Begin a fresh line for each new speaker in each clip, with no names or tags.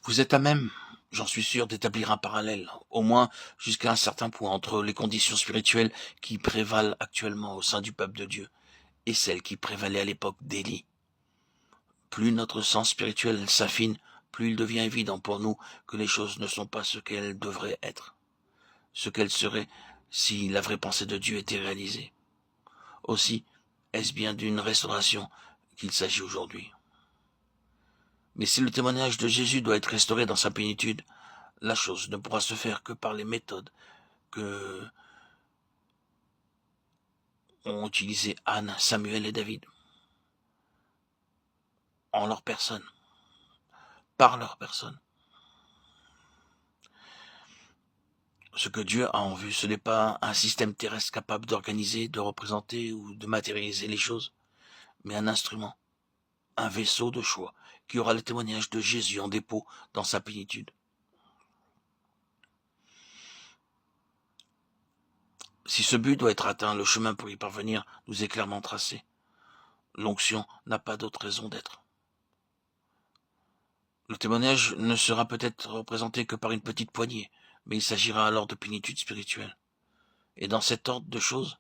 Vous êtes à même, j'en suis sûr, d'établir un parallèle, au moins jusqu'à un certain point, entre les conditions spirituelles qui prévalent actuellement au sein du peuple de Dieu et celles qui prévalaient à l'époque d'Élie. Plus notre sens spirituel s'affine, plus il devient évident pour nous que les choses ne sont pas ce qu'elles devraient être, ce qu'elles seraient si la vraie pensée de Dieu était réalisée. Aussi, est-ce bien d'une restauration qu'il s'agit aujourd'hui? Mais si le témoignage de Jésus doit être restauré dans sa plénitude, la chose ne pourra se faire que par les méthodes que ont utilisées Anne, Samuel et David, en leur personne, par leur personne. Ce que Dieu a en vue, ce n'est pas un système terrestre capable d'organiser, de représenter ou de matérialiser les choses, mais un instrument, un vaisseau de choix, qui aura le témoignage de Jésus en dépôt dans sa plénitude. Si ce but doit être atteint, le chemin pour y parvenir nous est clairement tracé. L'onction n'a pas d'autre raison d'être. Le témoignage ne sera peut-être représenté que par une petite poignée, mais il s'agira alors de plénitude spirituelle. Et dans cet ordre de choses,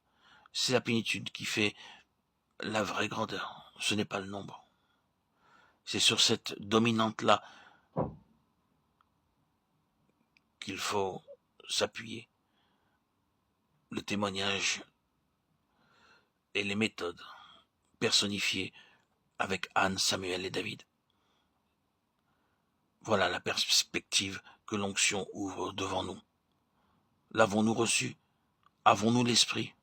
c'est la plénitude qui fait la vraie grandeur, ce n'est pas le nombre. C'est sur cette dominante-là qu'il faut s'appuyer. Le témoignage et les méthodes personnifiées avec Anne, Samuel et David. Voilà la perspective que l'onction ouvre devant nous. L'avons-nous reçue? Avons-nous l'esprit?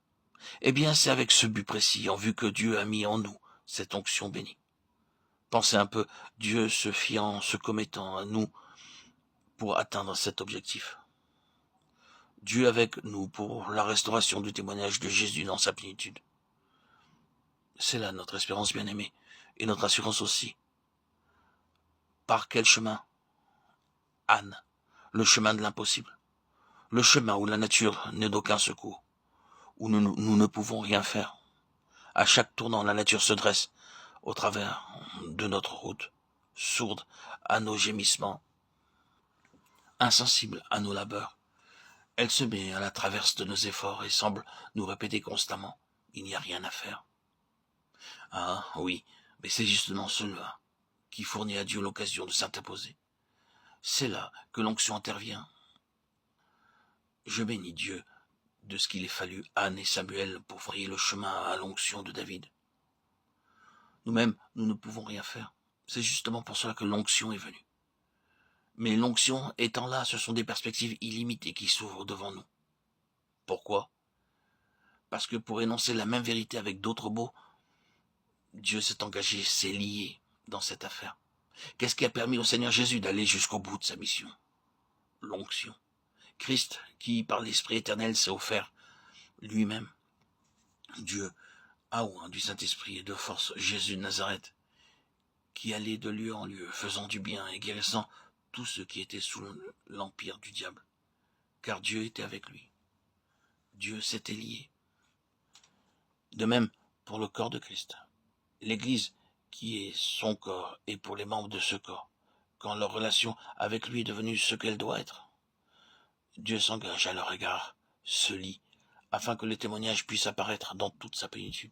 Eh bien, c'est avec ce but précis, en vue que Dieu a mis en nous cette onction bénie. Pensez un peu, Dieu se fiant, se commettant à nous pour atteindre cet objectif. Dieu avec nous pour la restauration du témoignage de Jésus dans sa plénitude. C'est là notre espérance bien-aimée, et notre assurance aussi. Par quel chemin? Anne, le chemin de l'impossible, le chemin où la nature n'est d'aucun secours, où nous ne pouvons rien faire. À chaque tournant, la nature se dresse au travers de notre route, sourde à nos gémissements, insensible à nos labeurs. Elle se met à la traverse de nos efforts et semble nous répéter constamment: il n'y a rien à faire. Ah oui, mais c'est justement cela qui fournit à Dieu l'occasion de s'interposer. C'est là que l'onction intervient. Je bénis Dieu de ce qu'il ait fallu Anne et Samuel pour frayer le chemin à l'onction de David. Nous-mêmes, nous ne pouvons rien faire. C'est justement pour cela que l'onction est venue. Mais l'onction étant là, ce sont des perspectives illimitées qui s'ouvrent devant nous. Pourquoi? Parce que pour énoncer la même vérité avec d'autres mots, Dieu s'est engagé, s'est lié dans cette affaire. Qu'est-ce qui a permis au Seigneur Jésus d'aller jusqu'au bout de sa mission? L'onction. Christ, qui par l'Esprit éternel s'est offert lui-même. Dieu a oint du Saint-Esprit et de force Jésus de Nazareth, qui allait de lieu en lieu, faisant du bien et guérissant tous ceux qui étaient sous l'empire du diable. Car Dieu était avec lui. Dieu s'était lié. De même pour le corps de Christ. L'Église, qui est son corps, et pour les membres de ce corps, quand leur relation avec lui est devenue ce qu'elle doit être. Dieu s'engage à leur égard, se lie, afin que le témoignage puisse apparaître dans toute sa plénitude.